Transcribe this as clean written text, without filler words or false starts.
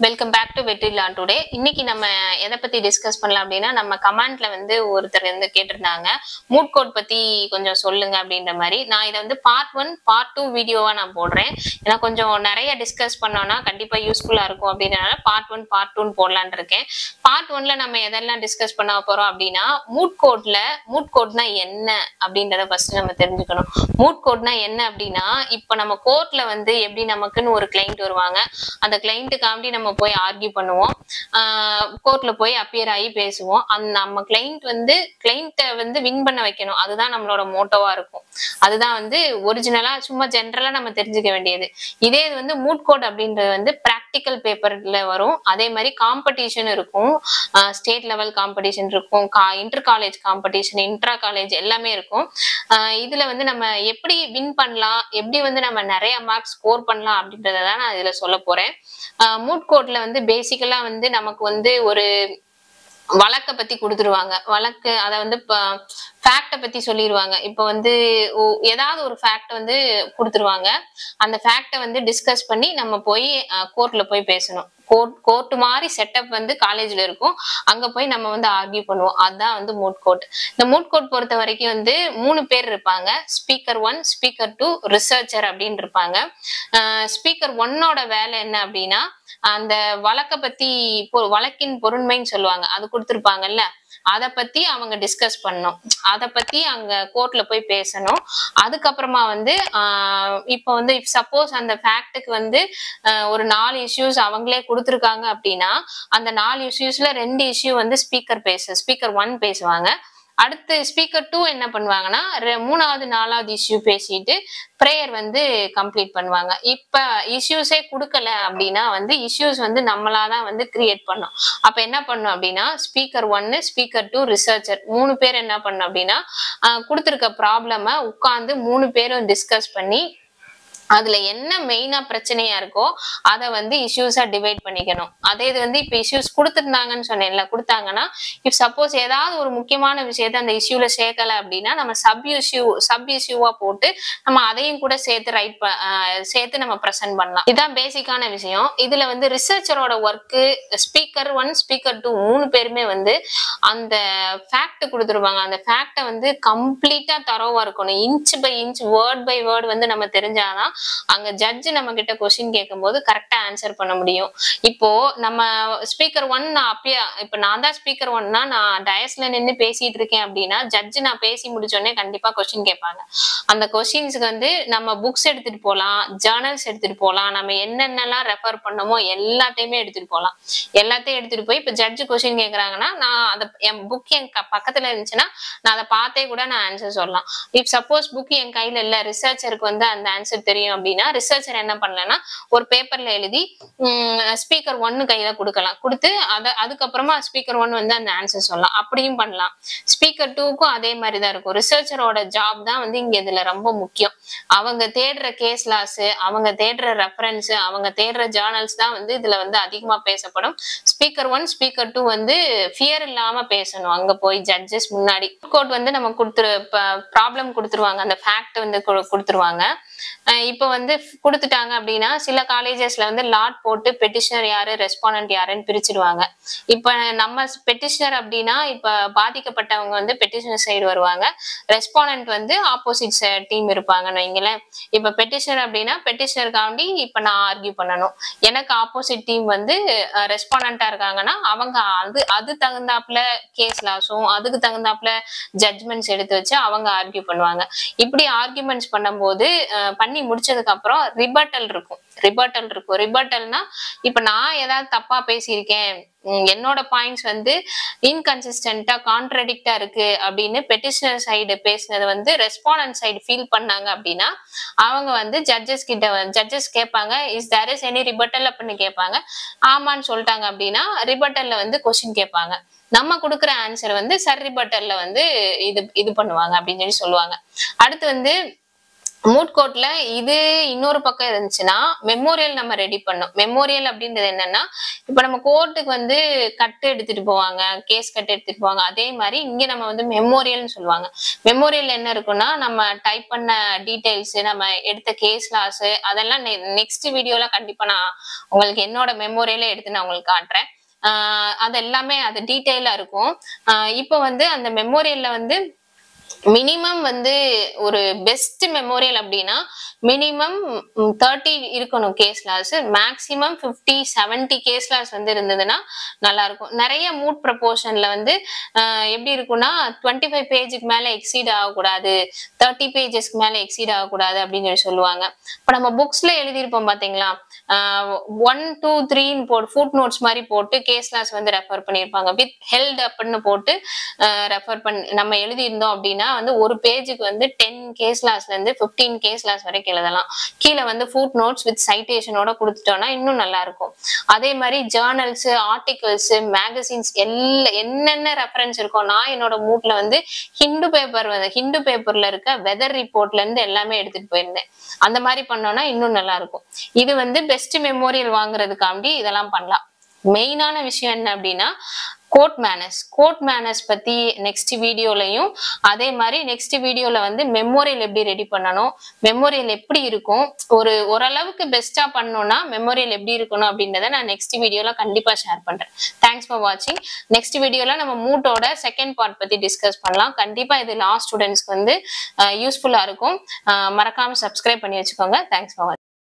Welcome back to வெற்றி லான் today. இன்னைக்கு நம்ம எதை பத்தி டிஸ்கஸ் பண்ணலாம் அப்படின்னா, நம்ம கமெண்ட்ல வந்து ஒருத்தர் வந்து கேட்டிருந்தாங்க, மூட் கோட் பத்தி கொஞ்சம் சொல்லுங்க அப்படின்ற மாதிரி. நான் இதை வந்து பார்ட் 1 பார்ட் 2 வீடியோவா நான் போடுறேன். ஏன்னா கொஞ்சம் நிறைய டிஸ்கஸ் பண்ணோம்னா கண்டிப்பா யூஸ்ஃபுல்லா இருக்கும் அப்படின்றனால பார்ட் 1 பார்ட் 2 போடலான் இருக்கேன். பார்ட் 1ல நம்ம எதெல்லாம் டிஸ்கஸ் பண்ண போறோம் அப்படின்னா, மூட் கோட்னா என்ன அப்படின்றத ஃபர்ஸ்ட் நம்ம தெரிஞ்சுக்கணும். மூட் கோட்னா என்ன அப்படின்னா, இப்ப நம்ம கோர்ட்ல வந்து எப்படி நமக்குன்னு ஒரு கிளைண்ட் வருவாங்க, அந்த கிளைண்ட்டுக்காண்டி நம்ம போய் ஆர்கியூ பண்ணுவோம், கோர்ட்ல போய் அப்பியர் ஆகி பேசுவோம். நம்ம கிளைண்ட்டை வந்து வின் பண்ண வைக்கணும், அதுதான் நம்மளோட மோட்டோவா இருக்கும். அதுதான் வந்து ஒரிஜினலா சும்மா ஜென்ரலா நம்ம தெரிஞ்சுக்க வேண்டியது. இதே இது வந்து மூட் கோட் அப்படின்றது வந்து பிராக்டிக்கல் பேப்பர்ல வரும். அதே மாதிரி காம்படிஷன் இருக்கும், ஸ்டேட் லெவல் காம்படிஷன் இருக்கும், inter college competition, intra college எல்லாமே இருக்கும். இதுல வந்து நம்ம எப்படி வின் பண்ணலாம், எப்படி வந்து நம்ம நிறைய மார்க்ஸ் ஸ்கோர் பண்ணலாம் அப்படின்றத தான் நான் இதுல சொல்ல போறேன். மூட் கோட்ல வந்து பேசிக்கலா வந்து நமக்கு வந்து ஒரு வழக்க பத்தி கொடுத்துருவாங்க. வழக்கு அதை வந்து ஃபேக்ட பத்தி சொல்லிடுவாங்க. இப்ப வந்து ஏதாவது ஒரு ஃபேக்ட் வந்து கொடுத்துருவாங்க. அந்த ஃபேக்ட வந்து டிஸ்கஸ் பண்ணி நம்ம போய் கோர்ட்ல போய் பேசணும். கோர்ட் மாதிரி செட்டப் வந்து காலேஜ்ல இருக்கும், அங்க போய் நம்ம வந்து ஆர்கியூ பண்ணுவோம். அதுதான் வந்து மூட் கோட். இந்த மூட் கோட் பொறுத்த வரைக்கும் வந்து 3 பேர் இருப்பாங்க. ஸ்பீக்கர் 1, ஸ்பீக்கர் 2, ரிசர்ச்சர் அப்படின்னு இருப்பாங்க. ஸ்பீக்கர் 1ஓட வேலை என்ன அப்படின்னா, அந்த வழக்க பத்தி வழக்கின் பொருண்மைன்னு சொல்லுவாங்க, அது கொடுத்துருப்பாங்கல்ல, அதை பத்தி அவங்க டிஸ்கஸ் பண்ணணும், அதை பத்தி அங்க கோர்ட்ல போய் பேசணும். அதுக்கப்புறமா வந்து இப்ப வந்து சப்போஸ் அந்த ஃபேக்டுக்கு வந்து ஒரு 4 இஷ்யூஸ் அவங்களே கொடுத்துருக்காங்க அப்படின்னா, அந்த 4 இஷ்யூஸ்ல 2 இஷ்யூ வந்து ஸ்பீக்கர் 1 பேசுவாங்க. அடுத்து ஸ்பீக்கர் 2 என்ன பண்ணுவாங்கன்னா, 3வது 4வது இஷ்யூ பேசிட்டு ப்ரேயர் வந்து கம்ப்ளீட் பண்ணுவாங்க. இப்ப இஷ்யூஸே கொடுக்கல அப்படின்னா வந்து இஷ்யூஸ் வந்து நம்மளாதான் வந்து கிரியேட் பண்ணோம். அப்ப என்ன பண்ணும் அப்படின்னா, ஸ்பீக்கர் 1, ஸ்பீக்கர் 2, ரிசர்ச்சர் 3 பேர் என்ன பண்ணும் அப்படின்னா, கொடுத்துருக்க ப்ராப்ளம உட்கார்ந்து 3 பேரும் டிஸ்கஸ் பண்ணி அதுல என்ன மெயினா பிரச்சனையா இருக்கோ அதை வந்து இஷ்யூஸா டிவைட் பண்ணிக்கணும். அதே இது வந்து இப்ப இஷ்யூஸ் கொடுத்துருந்தாங்கன்னு சொன்னேன்ல, கொடுத்தாங்கன்னா இப் சப்போஸ் ஏதாவது ஒரு முக்கியமான விஷயத்த அந்த இஷ்யூல சேர்க்கல அப்படின்னா, நம்ம சப் இஷ்யூவா போட்டு நம்ம அதையும் கூட சேர்த்து நம்ம ப்ரெசென்ட் பண்ணலாம். இதுதான் பேசிக்கான விஷயம். இதுல வந்து ரிசர்ச்சரோட ஒர்க்கு, ஸ்பீக்கர் 1, ஸ்பீக்கர் 2 3 பேருமே வந்து அந்த ஃபேக்ட் கொடுத்துருவாங்க. அந்த ஃபேக்ட வந்து கம்ப்ளீட்டா தரோவா இருக்கணும். Inch by inch, word by word வந்து நம்ம தெரிஞ்சாதான் அங்க ஜட்ஜ் நம்ம கிட்ட கொஸ்டின் கேட்கும் போது கரெக்டா ஆன்சர் பண்ண முடியும். இப்போ நம்ம ஸ்பீக்கர் 1 இப்ப நான் தான் ஸ்பீக்கர் 1னா நான் டயஸ்ல நின்று பேசிட்டு இருக்கேன் அப்படின்னா, ஜட்ஜ் நான் பேசி முடிச்சோடனே கண்டிப்பா கொஸ்டின் கேட்பாங்க. அந்த கொஸ்டின்ஸ்க்கு வந்து நம்ம புக்ஸ் எடுத்துட்டு போகலாம், ஜேர்னல்ஸ் எடுத்துட்டு போகலாம், நம்ம என்னென்னலாம் ரெஃபர் பண்ணமோ எல்லாத்தையுமே எடுத்துட்டு போகலாம். எல்லாத்தையும் எடுத்துட்டு போய் இப்ப ஜட்ஜ் கொஸ்டின் கேட்கறாங்கன்னா, நான் அதை என் புக் என் பக்கத்துல இருந்துச்சுன்னா நான் அதை பார்த்தே கூட நான் ஆன்சர் சொல்லலாம். இப் சப்போஸ் புக் என் கையில இல்ல, ரிசர்ச்சருக்கு வந்து அந்த ஆன்சர் தெரியும் அப்படின்னா, ரிசர்ச்சர் என்ன பண்ணலன்னா ஒரு பேப்பர்ல எழுதி ஸ்பீக்கர் 1 கையில கொடுத்து அதுக்கப்புறமா ஸ்பீக்கர் 1 வந்து அந்த ஆன்சர் சொல்லலாம். அப்படியும் பண்ணலாம். ஸ்பீக்கர் 2க்கும் அதே மாதிரிதான் இருக்கும். ரிசர்ச்சரோட ஜாப் தான் வந்து இங்க இதுல ரொம்ப முக்கியம். அவங்க தேடுற கேஸ் லாஸ், அவங்க தேடுற ரெஃபரன்ஸ், அவங்க தேடுற ஜேர்னல்ஸ் தான் வந்து இதுல வந்து அதிகமா பேசப்படும். ஸ்பீக்கர் 1, ஸ்பீக்கர் 2 வந்து ஃபியர் இல்லாம பேசணும். அங்க போய் ஜட்ஜஸ் முன்னாடி கோர்ட் வந்து நம்ம ப்ராப்ளம் கொடுத்துருவாங்க, அந்த ஃபேக்ட் வந்து கொடுத்துருவாங்க. இப்ப வந்து கொடுத்துட்டாங்க அப்படின்னா, சில காலேஜஸ்ல வந்து லாட் போட்டு பெட்டிஷனர் யாரு, ரெஸ்பாண்டன்ட் யாருன்னு பிரிச்சிடுவாங்க. இப்ப நம்ம பெட்டிஷனர் அப்படின்னா, இப்ப பாதிக்கப்பட்டவங்க வந்து பெட்டிஷனர் சைடு வருவாங்க, ரெஸ்பாண்டன்ட் வந்து ஆப்போசிட் டீம் இருப்பாங்கன்னு வைங்களேன். இப்ப பெட்டிஷனர் அப்படின்னா பெட்டிஷனருக்காண்டி இப்ப நான் ஆர்கியூ பண்ணணும். எனக்கு ஆப்போசிட் டீம் வந்து ரெஸ்பாண்டன்டா இருக்காங்கன்னா, அவங்க அது தகுந்தாப்புல கேஸ் லாஸும் அதுக்கு தகுந்தாப்புல ஜட்ஜ்மெண்ட்ஸ் எடுத்து வச்சு அவங்க ஆர்கியூ பண்ணுவாங்க. இப்படி ஆர்கியூமெண்ட்ஸ் பண்ணும்போது பண்ணி முடிச்சதுக்கு அப்புறம் ரிபட்டல் இருக்கும். ரிபட்டல்னா இப்ப நான் ஏதாவது தப்பா பேசியிருக்கேன், என்னோட பாயிண்ட்ஸ் வந்து இன்கன்சிஸ்டன்டா கான்ட்ரடிக்டா இருக்கு அப்படின்னு பெட்டிஷனர் சைடு பேசினது வந்து ரெஸ்பாண்டன்ட் சைடு ஃபீல் பண்ணாங்க அப்படின்னா, அவங்க வந்து ஜட்ஜஸ் கேட்பாங்க, இஸ் தேர் இஸ் எனி ரிபட்டல் அப்படின்னு கேட்பாங்க. ஆமான்னு சொல்லிட்டாங்க அப்படின்னா ரிபட்டல்ல வந்து கொஸ்டின் கேட்பாங்க. நம்ம கொடுக்குற ஆன்சர் வந்து சர் ரிபட்டல்ல வந்து இது பண்ணுவாங்க அப்படின்னு சொல்லுவாங்க. அடுத்து வந்து மூட் கோர்ட்ல இது இன்னொரு பக்கம் இருந்துச்சுன்னா மெமோரியல் நம்ம ரெடி பண்ணோம். மெமோரியல் அப்படின்றது என்னன்னா, இப்ப நம்ம கோர்ட்டுக்கு வந்து கட்டு எடுத்துட்டு போவாங்க, கேஸ் கட்டு எடுத்துட்டு போவாங்க. அதே மாதிரி இங்க நம்ம வந்து மெமோரியல்னு சொல்லுவாங்க. மெமோரியல் என்ன இருக்குன்னா, நம்ம டைப் பண்ண டீடைல்ஸ், நம்ம எடுத்த கேஸ் லாஸ், அதெல்லாம் நெக்ஸ்ட் வீடியோல கண்டிப்பா நான் உங்களுக்கு என்னோட மெமோரியலே எடுத்து நான் உங்களுக்கு காட்டுறேன். அது எல்லாமே அது டீட்டெயிலா இருக்கும். இப்போ வந்து அந்த மெமோரியல்ல வந்து மினிமம் வந்து ஒரு பெஸ்ட் மெமோரியல் அப்படின்னா மினிமம் 30 இருக்கணும் gas loss, maximum 50-70 gas loss வந்து இருந்ததுன்னா நல்லா இருக்கும். நிறைய மூட் ப்ரொபோர்ஷன்ல வந்து எப்படி இருக்கும்னா 25 பேஜுக்கு மேல எக்ஸீட் ஆகக்கூடாது, 30 பேஜஸ்க்கு மேல எக்ஸீட் ஆகக்கூடாது அப்படின்னு சொல்லி சொல்லுவாங்க. இப்ப நம்ம புக்ஸ்ல எழுதியிருப்போம் பாத்தீங்களா, 1, 2, 3 போட்டு ஃபுட் நோட்ஸ் மாதிரி போட்டு கேஸ் லாஸ் வந்து ரெஃபர் பண்ணியிருப்பாங்க. வித் ஹெல்ட் அப்னு போட்டு ரெஃபர் பண்ணி நம்ம எழுதியிருந்தோம் அப்படின்னா வந்து ஒரு பேஜுக்கு வந்து 10 கேஸ் லாஸ்ல இருந்து 15 கேஸ் லாஸ் வரைக்கும் எழுதலாம். கீழே வந்து ஃபுட் நோட்ஸ் வித் சைட்டேஷனோட கொடுத்துட்டோம்னா இன்னும் நல்லா இருக்கும். அதே மாதிரி ஜேர்னல்ஸ், ஆர்டிகல்ஸ், மேகசின்ஸ் என்னென்ன ரெஃபரன்ஸ் இருக்கும். நான் என்னோட மூட்ல வந்து ஹிந்து பேப்பர்ல இருக்க வெதர் ரிப்போர்ட்ல இருந்து எல்லாமே எடுத்துட்டு போயிருந்தேன். அந்த மாதிரி பண்ணோம்னா இன்னும் நல்லா இருக்கும். இது வந்து பெஸ்ட் மெமோரியல் வாங்குறதுக்காண்டி இதெல்லாம் பண்ணலாம். மெயினான விஷயம் என்ன அப்படின்னா கோட் மேனர்ஸ் பத்தி நெக்ஸ்ட் வீடியோலையும், அதே மாதிரி நெக்ஸ்ட் வீடியோல வந்து மெமோரியல் எப்படி ரெடி பண்ணணும், மெமோரியல் எப்படி இருக்கும், ஓரளவுக்கு பெஸ்டா பண்ணணும்னா மெமோரியல் எப்படி இருக்கணும் அப்படின்றத நான் நெக்ஸ்ட் வீடியோல கண்டிப்பா ஷேர் பண்றேன். தேங்க்ஸ் ஃபார் வாட்சிங். நெக்ஸ்ட் வீடியோல நம்ம மூட்டோட செகண்ட் பார்ட் பத்தி டிஸ்கஸ் பண்ணலாம். கண்டிப்பா இது லா ஸ்டூடெண்ட்ஸ்க்கு வந்து யூஸ்ஃபுல்லா இருக்கும். மறக்காம சப்ஸ்கிரைப் பண்ணி வச்சுக்கோங்க. தேங்க்ஸ் ஃபார் வாட்சிங்.